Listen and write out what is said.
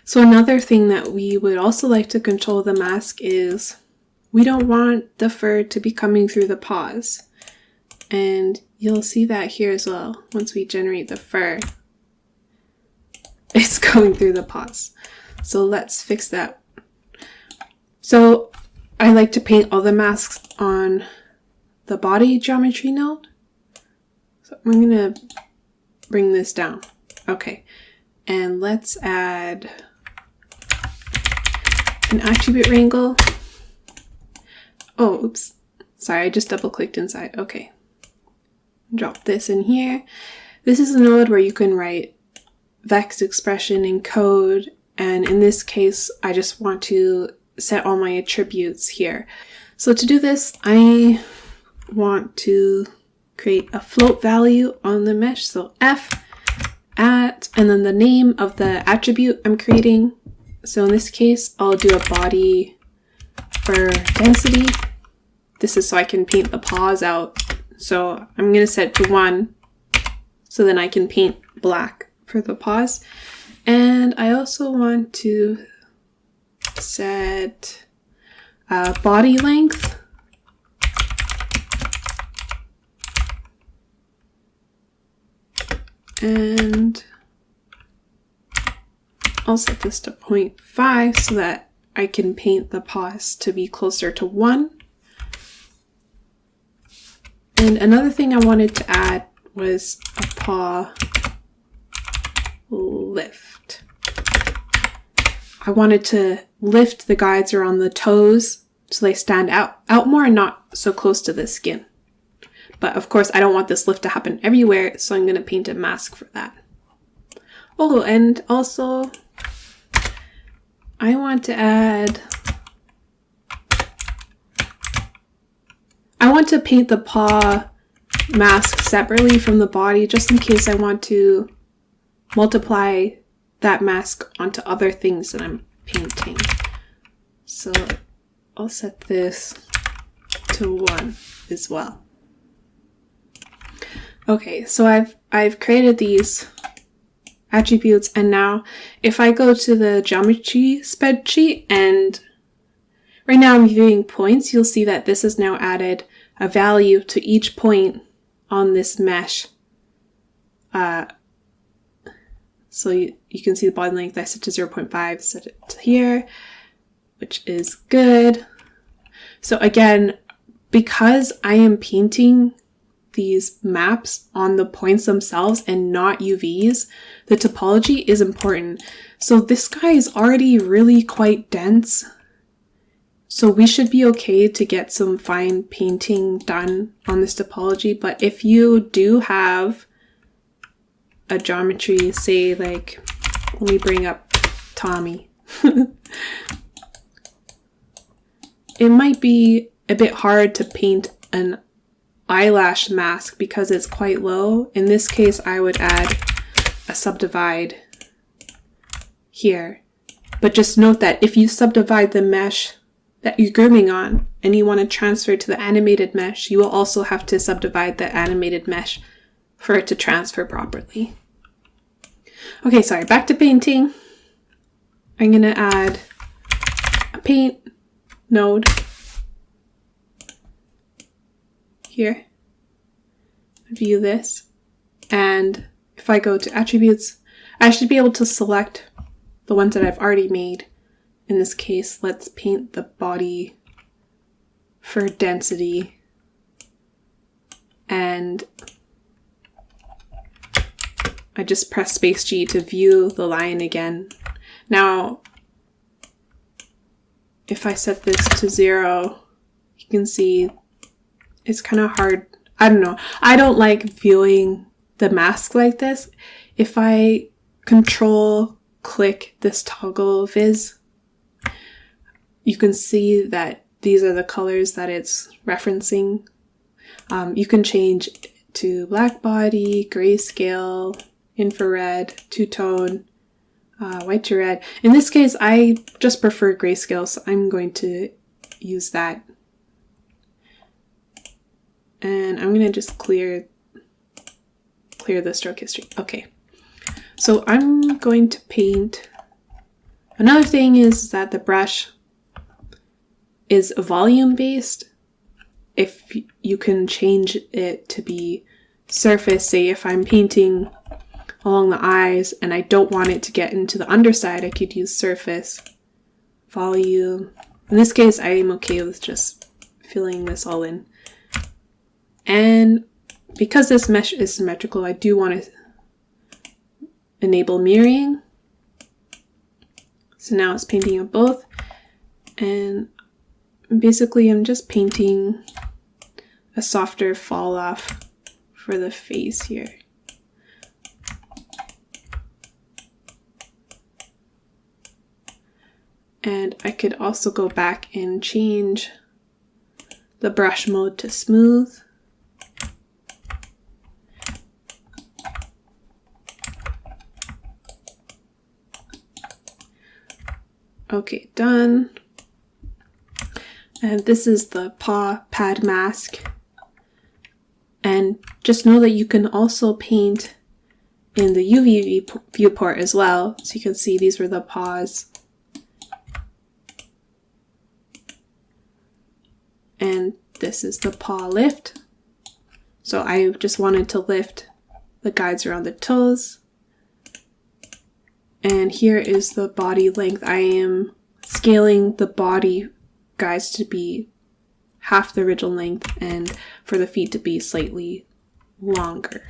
So another thing that we would also like to control the mask is we don't want the fur to be coming through the paws. And you'll see that here as well. Once we generate the fur, it's going through the paws. So let's fix that. So I like to paint all the masks on the body geometry node. So I'm going to bring this down. Okay. And let's add an attribute wrangle. Oh, oops. Sorry, I just double clicked inside. Okay. Drop this in here. This is a node where you can write vex expression in code. And in this case, I just want to set all my attributes here. So to do this, I want to create a float value on the mesh. So f at, and then the name of the attribute I'm creating. So in this case, I'll do a body for density. This is so I can paint the paws out. So I'm going to set it to 1 so then I can paint black for the paws. And I also want to set body length. And I'll set this to 0.5 so that I can paint the paws to be closer to 1. And another thing I wanted to add was a paw lift. I wanted to lift the guides around the toes so they stand out more and not so close to the skin. But of course, I don't want this lift to happen everywhere, so I'm going to paint a mask for that. Oh, and also, I want to paint the paw mask separately from the body, just in case I want to multiply that mask onto other things that I'm painting. So I'll set this to 1 as well. Okay, so I've created these attributes, and now if I go to the geometry spreadsheet, and right now I'm viewing points, you'll see that this has now added a value to each point on this mesh. So you can see the body length I set to 0.5, set it to here, which is good. So again, because I am painting these maps on the points themselves and not UVs, the topology is important. So this guy is already really quite dense. So we should be okay to get some fine painting done on this topology. But if you do have a geometry, say like, let me bring up Tommy. It might be a bit hard to paint an eyelash mask because it's quite low. In this case, I would add a subdivide here. But just note that if you subdivide the mesh that you're grooming on and you want to transfer to the animated mesh, you will also have to subdivide the animated mesh for it to transfer properly. Okay, sorry, back to painting. I'm going to add a paint node here. View this. And if I go to attributes, I should be able to select the ones that I've already made. In this case, let's paint the body for density. And I just press space G to view the line again. Now, if I set this to 0, you can see it's kind of hard. I don't know. I don't like viewing the mask like this. If I control click this toggle viz, you can see that these are the colors that it's referencing. You can change to black body, grayscale, infrared, two-tone, white to red. In this case, I just prefer grayscale, so I'm going to use that. And I'm going to just clear the stroke history. Okay, so I'm going to paint Another thing is that the brush is volume based. If you can change it to be surface, say if I'm painting along the eyes and I don't want it to get into the underside, I could use surface, volume. In this case, I am okay with just filling this all in. And because this mesh is symmetrical, I do want to enable mirroring. So now it's painting of both. And basically I'm just painting a softer fall off for the face here. And I could also go back and change the brush mode to smooth. Okay, done. And this is the paw pad mask. And just know that you can also paint in the UV viewport as well. So you can see these were the paws. And this is the paw lift. So I just wanted to lift the guides around the toes. And here is the body length. I am scaling the body guides to be half the original length and for the feet to be slightly longer.